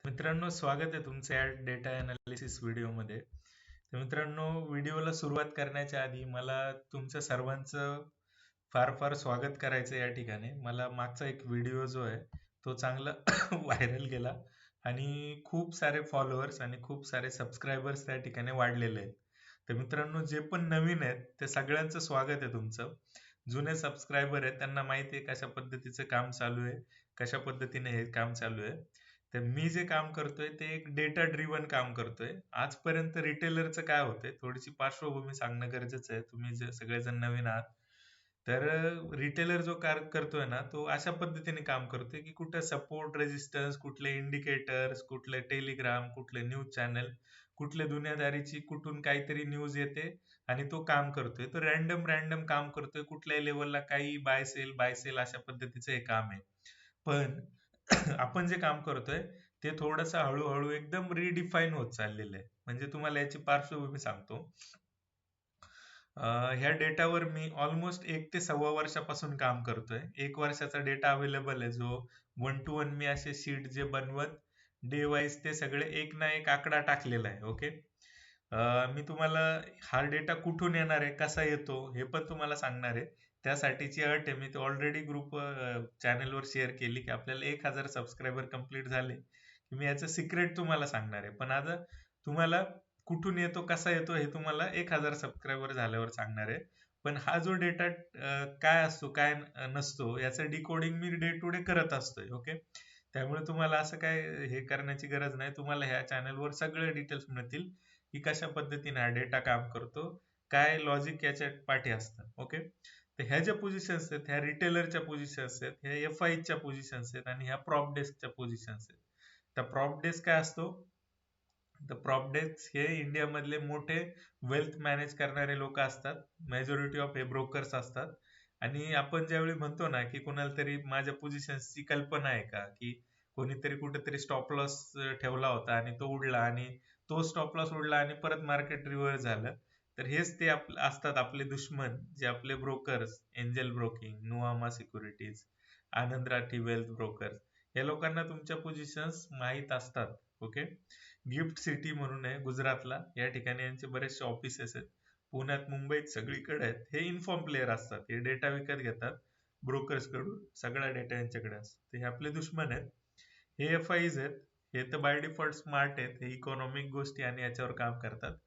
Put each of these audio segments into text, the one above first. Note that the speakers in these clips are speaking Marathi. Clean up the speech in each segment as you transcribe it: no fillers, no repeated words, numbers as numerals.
मित्रांनो, स्वागत आहे तुमचं या डेटा अनालिसिस व्हिडिओमध्ये. तर मित्रांनो, व्हिडिओला सुरुवात करण्याच्या आधी मला तुमच्या सर्वांचं फार फार स्वागत करायचं या ठिकाणी. मला मागचा एक व्हिडिओ जो आहे तो चांगला व्हायरल गेला आणि खूप सारे फॉलोअर्स आणि खूप सारे सबस्क्रायबर्स त्या ठिकाणी वाढलेले आहेत. तर मित्रांनो, जे पण नवीन आहेत ते सगळ्यांचं स्वागत आहे तुमचं. जुने सबस्क्रायबर आहेत त्यांना माहिती आहे कशा पद्धतीचं काम चालू आहे, कशा पद्धतीने हे काम चालू आहे. तर मी जे काम करतोय ते एक डेटा ड्रिव्हन काम करतोय. आजपर्यंत रिटेलरचं काय होतंय, थोडीशी पार्श्वभूमी सांगणं गरजेचं आहे. तुम्ही जे सगळेजण नवीन आहात, तर रिटेलर जो करतोय ना, तो अशा पद्धतीने काम करतोय की कुठे सपोर्ट रेजिस्टन्स, कुठले इंडिकेटर्स, कुठले टेलिग्राम, कुठले न्यूज चॅनल, कुठले दुनियादारीची कुठून काहीतरी न्यूज येते आणि तो काम करतोय. तो रॅन्डम रॅन्डम काम करतोय. कुठल्याही लेवलला काही बाय सेल अशा पद्धतीचं हे काम आहे. पण आपण जे काम करतोय ते थोडंसं हळूहळू एकदम रिडिफाईन होत चाललेलं आहे. म्हणजे तुम्हाला याची पार्श्वभूमी सांगतो. ह्या डेटावर मी ऑलमोस्ट 1 ते 1.25 वर्षापासून काम करतोय. 1 वर्षाचा डेटा अवेलेबल आहे, जो 1 to 1 मी असे शीट जे बनवत डे वाईज ते सगळे एक ना एक आकडा टाकलेला आहे. ओके. मी तुम्हाला हा डेटा कुठून येणार आहे, कसा येतो हे पण तुम्हाला सांगणार आहे. त्यासाठीची अट आहे, मी ते ऑलरेडी ग्रुप चॅनलवर शेअर केली की आपल्याला 1,000 सबस्क्रायबर कंप्लीट झाले की मी याचं सिक्रेट तुम्हाला सांगणार आहे. पण आता तुम्हाला कुठून येतो, कसा येतो हे तुम्हाला 1,000 सबस्क्रायबर झाल्यावर सांगणार आहे. पण हा जो डेटा काय असतो काय नसतो याचं डिकोडिंग मी डे टू डे करत असतोय. ओके. त्यामुळे तुम्हाला असं काय हे करण्याची गरज नाही. तुम्हाला ह्या चॅनलवर सगळे डिटेल्स मिळतील की कशा पद्धतीने हा डेटा काम करतो, काय लॉजिक याच्या पाठी असतं. ओके. तर ह्या ज्या पोझिशन्स आहेत ह्या रिटेलरच्या पोझिशन्स आहेत, ह्या एफआयच्या पोझिशन्स आहेत आणि ह्या प्रॉप डेस्कच्या पोझिशन्स आहेत. तर प्रॉप डेस्क काय असतो, तर प्रॉप डेस्क हे इंडियामधले मोठे वेल्थ मॅनेज करणारे लोक असतात. मेजॉरिटी ऑफ हे ब्रोकर्स असतात. आणि आपण ज्यावेळी म्हणतो ना की कोणाला तरी माझ्या पोझिशन्सची कल्पना आहे का, की कोणीतरी कुठेतरी स्टॉप लॉस ठेवला होता आणि तो उडला आणि तो स्टॉप लॉस उडला आणि परत मार्केट रिव्हर्स झालं. तर हेच ते असतात आपले दुश्मन, जे आपले ब्रोकर्स, एंजल ब्रोकिंग, नुआमा सिक्युरिटीज, आनंद राठी वेल्थ ब्रोकर्स, या लोकांना तुमच्या पोझिशन्स माहीत असतात. ओके. गिफ्ट सिटी म्हणून आहे गुजरातला, या ठिकाणी यांचे बरेचसे ऑफिसेस आहेत. पुण्यात, मुंबईत सगळीकडे आहेत. हे इन्फॉर्म प्लेयर असतात, हे डेटा विकत घेतात ब्रोकर्स कडून, सगळा डेटा यांच्याकडे असतो. हे आपले दुश्मन आहेत. हे एफआयज आहेत. हे तर बाय डिफॉल्ट स्मार्ट आहेत, हे इकॉनॉमिक गोष्टी आणि याच्यावर काम करतात.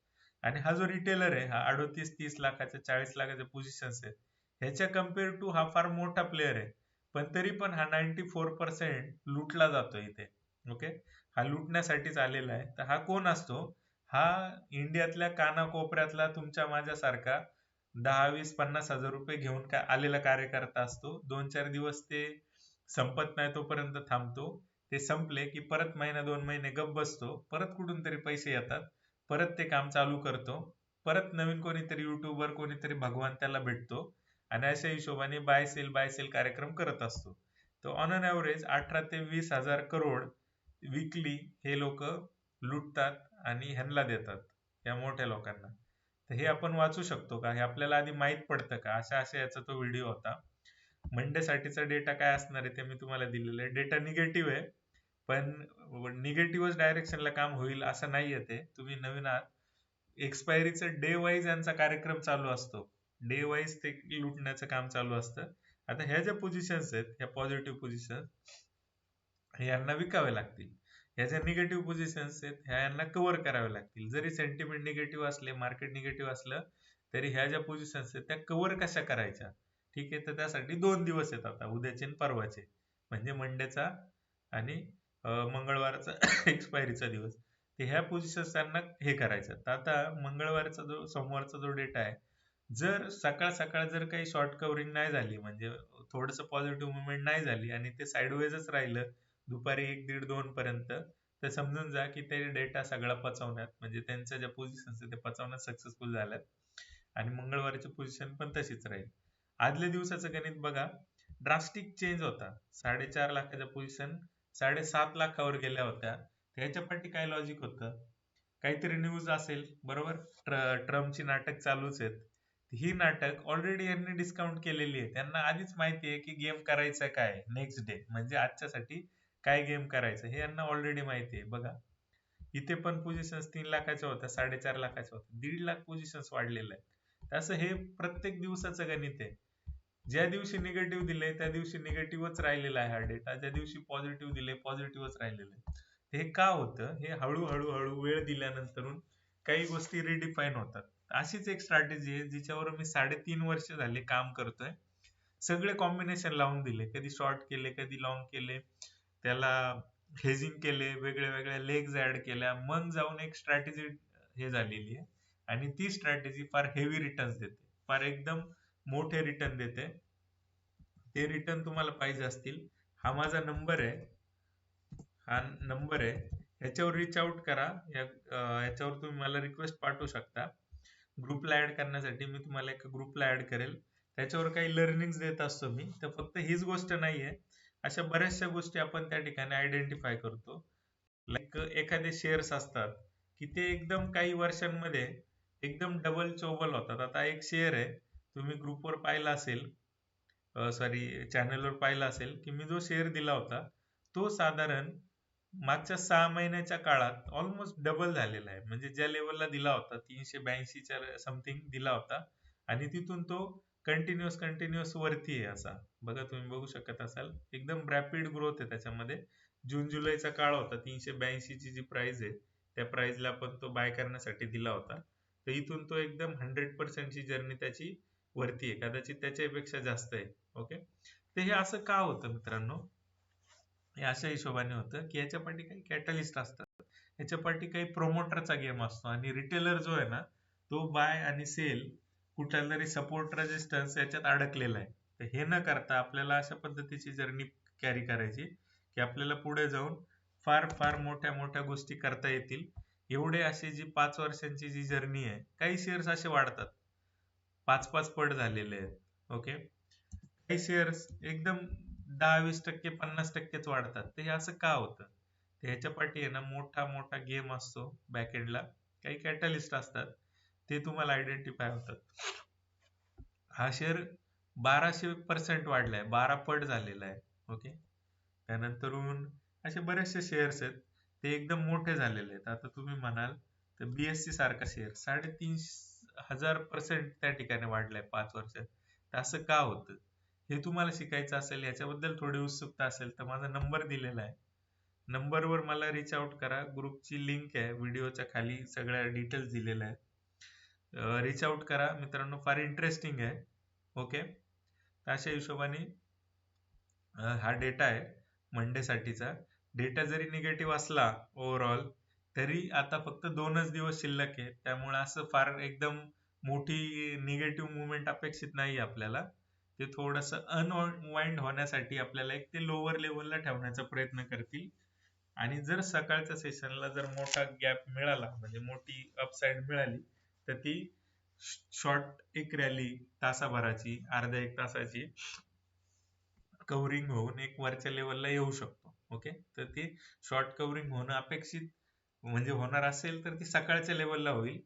आणि हा जो रिटेलर आहे, हा 38-30 लाखाच्या 40 लाखाच्या पोझिशन्स आहेत, ह्याच्या कम्पेअर टू हा फार मोठा प्लेअर आहे. पण तरी पण हा 94% लुटला जातो इथे. ओके. हा लुटण्यासाठीच आलेला आहे. तर हा कोण असतो, हा इंडियातल्या कानाकोपऱ्यातला तुमच्या माझ्यासारखा 10, 20, 50 हजार रुपये घेऊन का आलेला कार्यकर्ता असतो. 2-4 दिवस ते संपत नाही तोपर्यंत थांबतो. ते संपले की परत महिना 2 महिने गप बसतो, परत कुठून तरी पैसे येतात, परत ते काम चालू करतो, परत नवीन कोणीतरी युट्यूबर, कोणीतरी भगवान त्याला भेटतो आणि अशा हिशोबाने बाय सेल कार्यक्रम करत असतो. तर ऑन अन ॲव्हरेज 18 ते 20 हजार करोड विकली हे लोक लुटतात आणि ह्यांना देतात, या मोठ्या लोकांना. तर हे आपण वाचू शकतो का, हे आपल्याला आधी माहित पडतं का, अशा अशा याचा तो व्हिडिओ होता. मंडे साठीचा डेटा काय असणार आहे ते मी तुम्हाला दिलेलं आहे. डेटा निगेटिव्ह आहे, पण निगेटिव्ह डायरेक्शनला काम होईल असं नाहीये. ते तुम्ही नवीन आहात. एक्सपायरीचं डे वाईज यांचा कार्यक्रम चालू असतो. डे वाईज ते लुटण्याचं काम चालू असतं. आता ह्या ज्या पोझिशन्स आहेत, ह्या पॉझिटिव्ह पोझिशन, हे यांना विकावे लागतील. ह्या ज्या निगेटिव्ह पोझिशन्स आहेत ह्या यांना कव्हर करावे लागतील. जरी सेंटिमेंट निगेटिव्ह असले, मार्केट निगेटिव्ह असलं, तरी ह्या ज्या पोझिशन्स आहेत त्या कव्हर कशा करायच्या. ठीक आहे. तर त्यासाठी 2 दिवस आहेत आता, उद्याचे आणि परवाचे, म्हणजे मंडेचा आणि मंगळवारचा एक्सपायरीचा दिवस. तर ह्या पोझिशन्स त्यांना हे करायचं. तर आता मंगळवारचा जो सोमवारचा जो डेटा आहे, जर सकाळ सकाळ जर काही शॉर्ट कव्हरिंग नाही झाली, म्हणजे थोडंसं पॉझिटिव्ह मुवमेंट नाही झाली आणि ते साईडवेजच राहिलं दुपारी 1, 1:30, 2 पर्यंत, तर समजून जा की ते डेटा सगळा पचवण्यात, म्हणजे त्यांच्या ज्या पोझिशन्स आहेत ते पचवण्यात सक्सेसफुल झाल्यात आणि मंगळवारची पोझिशन पण तशीच राहील. आदल्या दिवसाचं गणित बघा, ड्रास्टिक चेंज होता. 4.5 लाखाच्या पोझिशन 7.5 लाखावर गेल्या होत्या. त्याच्यापाठी काय लॉजिक होतं, काहीतरी न्यूज असेल, बरोबर. ट्रम्पची नाटक चालूच आहेत. ही नाटक ऑलरेडी यांनी डिस्काउंट केलेली आहे. त्यांना आधीच माहिती आहे की गेम करायचं काय नेक्स्ट डे, म्हणजे आजच्यासाठी काय गेम करायचं हे यांना ऑलरेडी माहिती आहे. बघा इथे पण पोझिशन्स 3 लाखाच्या होत्या, 4.5 लाखाच्या होत्या, 1.5 लाख पोझिशन्स वाढलेल्या आहेत. असं हे प्रत्येक दिवसाचं गणित आहे. ज्या दिवशी निगेटिव्ह दिले त्या दिवशी निगेटिव्हच राहिलेला आहे हा डेटा, ज्या दिवशी पॉझिटिव्ह दिले पॉझिटिव्हच राहिलेलं आहे. हे का होतं? हे हळूहळू हळू वेळ दिल्यानंतरून काही गोष्टी रिडिफाईन होतात. अशीच एक स्ट्रॅटेजी आहे जिच्यावर मी 3.5 वर्ष झाले काम करतोय. सगळे कॉम्बिनेशन लावून दिले, कधी शॉर्ट केले, कधी लॉंग केले, त्याला हेजिंग केले, वेगळ्या वेगळ्या लेग्स ऍड केल्या, मग जाऊन एक स्ट्रॅटेजी हे झालेली आहे. आणि ती स्ट्रॅटेजी फार हेवी रिटर्न्स देते, फार एकदम मोठे रिटर्न देते. ते रिटर्न तुम्हाला पाहिजे असतील, हा माझा नंबर आहे, हा नंबर आहे, ह्याच्यावर रिच आउट करा. याच्यावर तुम्ही मला रिक्वेस्ट पाठवू शकता. ग्रुपला ऍड करण्यासाठी मी तुम्हाला एका ग्रुपला ऍड करेल. त्याच्यावर काही लर्निंग देत असतो मी. तर फक्त हीच गोष्ट नाहीये, अशा बऱ्याचशा गोष्टी आपण त्या ठिकाणी आयडेंटिफाय करतो. लाईक एखादे शेअर्स असतात की ते एकदम काही वर्षांमध्ये एकदम डबल चौबल होतात. आता एक शेअर आहे, तुम्ही ग्रुपवर पाहिला असेल, सॉरी चॅनलवर पाहिला असेल, की मी जो शेअर दिला होता तो साधारण मागच्या 6 महिन्याच्या काळात ऑलमोस्ट डबल झालेला आहे. म्हणजे ज्या लेवलला दिला होता 382च्या समथिंग दिला होता आणि तिथून तो कंटिन्युअस वरती आहे. असा बघा, तुम्ही बघू शकत असाल, एकदम रॅपिड ग्रोथ आहे त्याच्यामध्ये. जून जुलैचा काळ होता, 382ची जी प्राइस आहे त्या प्राइसला आपण तो बाय करण्यासाठी दिला होता. तर इथून तो एकदम 100% ची जर्नी त्याची वरती आहे, कदाचित त्याच्यापेक्षा जास्त आहे. ओके, तर हे असं का होतं मित्रांनो? हे अशा हिशोबाने होतं की याच्या पाठी काही कॅटलिस्ट असतात, याच्या पाठी काही प्रोमोटरचा गेम असतो, आणि रिटेलर जो आहे ना तो बाय आणि सेल कुठल्या तरी सपोर्ट रेजिस्टन्स याच्यात अडकलेला आहे. तर हे न करता आपल्याला अशा पद्धतीची जर्नी कॅरी करायची की आपल्याला पुढे जाऊन फार फार मोठ्या मोठ्या गोष्टी करता येतील. एवढे अशी जी 5 वर्षांची जी जर्नी आहे, काही शेअर्स असे वाढतात, 5-5 पट झालेले आहेत. ओके, काही शेअर्स एकदम 10-20%, 50%च वाढतात. तर हे असं का होतं? तर ह्याच्या पाठी आहे ना मोठा मोठा गेम असतो बॅकएंडला, काही कॅटलिस्ट असतात, ते तुम्हाला आयडेंटिफाय होतात. हा शेअर 1200% वाढलाय, 12 पट झालेला आहे. ओके, त्यानंतरून असे बरेचसे शेअर्स आहेत, ते एकदम मोठे झालेले आहेत. आता तुम्ही म्हणाल तर बीएससी सारखा शेअर 3,500% त्या ठिकाणी वाढलाय 5 वर्षात. तर असं का होतं? हे तुम्हाला शिकायचं असेल, याच्याबद्दल थोडी उत्सुकता असेल, तर माझा नंबर दिलेला आहे, नंबरवर मला रिच आउट करा. ग्रुपची लिंक आहे व्हिडिओच्या खाली, सगळ्या डिटेल्स दिलेल्या आहेत. रिच आउट करा मित्रांनो, फार इंटरेस्टिंग आहे. ओके, अशा हिशोबाने हा डेटा आहे मंडे साठीचा. डेटा जरी निगेटिव्ह असला ओव्हरऑल, तरी आता फक्त 2च दिवस शिल्लक आहे, त्यामुळे असं फार एकदम मोठी निगेटिव्ह मुवमेंट अपेक्षित नाही आपल्याला. ते थोडंसं अनवाइंड होण्यासाठी आपल्याला एक ते लोअर लेवलला ठेवण्याचा प्रयत्न करतील. आणि जर सकाळच्या सेशनला जर मोठा गॅप मिळाला, म्हणजे मोठी अपसाइड मिळाली, तर ती शॉर्ट एक रॅली तासाभराची, अर्ध्या एक तासाची कव्हरिंग होऊन एक वरच्या लेवलला येऊ शकतो. ओके, तर ती शॉर्ट कव्हरिंग होणं अपेक्षित, म्हणजे होणार असेल तर ती सकाळच्या लेवलला होईल,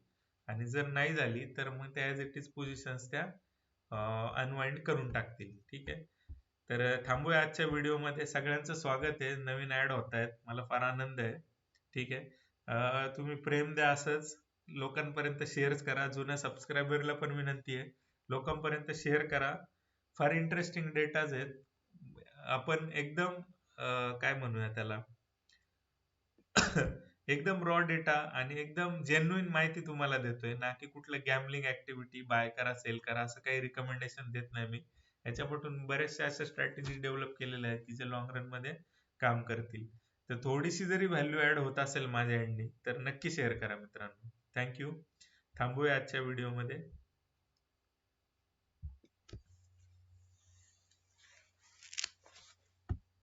आणि जर नाही झाली तर मग त्या ऍज इट इज पोझिशन्स त्या अनवाइंड करून टाकतील. ठीक आहे, तर थांबूया आजच्या व्हिडिओमध्ये. सगळ्यांचं स्वागत आहे, नवीन ऍड होत आहेत, मला फार आनंद आहे. ठीक आहे, तुम्ही प्रेम द्या असंच, लोकांपर्यंत शेअर करा. जुन्या सबस्क्रायबरला पण विनंती आहे, लोकांपर्यंत शेअर करा. फार इंटरेस्टिंग डेटाज आहेत. आपण एकदम काय म्हणूया त्याला एकदम रॉ डेटा आणि एकदम जेन्युइन माहिती तुम्हाला देतोय, ना की कुठलं गॅमलिंग ऍक्टिव्हिटी, बाय करा सेल करा असं काही रिकमेंडेशन देत नाही मी. याच्यापासून बऱ्याचशा अशा स्ट्रॅटेजी डेव्हलप केलेल्या आहेत की जे लॉंग रन मध्ये काम करतील. तर थोडीशी जरी व्हॅल्यू ऍड होत असेल माझ्या एंडनी, तर नक्की शेअर करा मित्रांनो. थँक्यू. थांबूया आजच्या व्हिडिओमध्ये.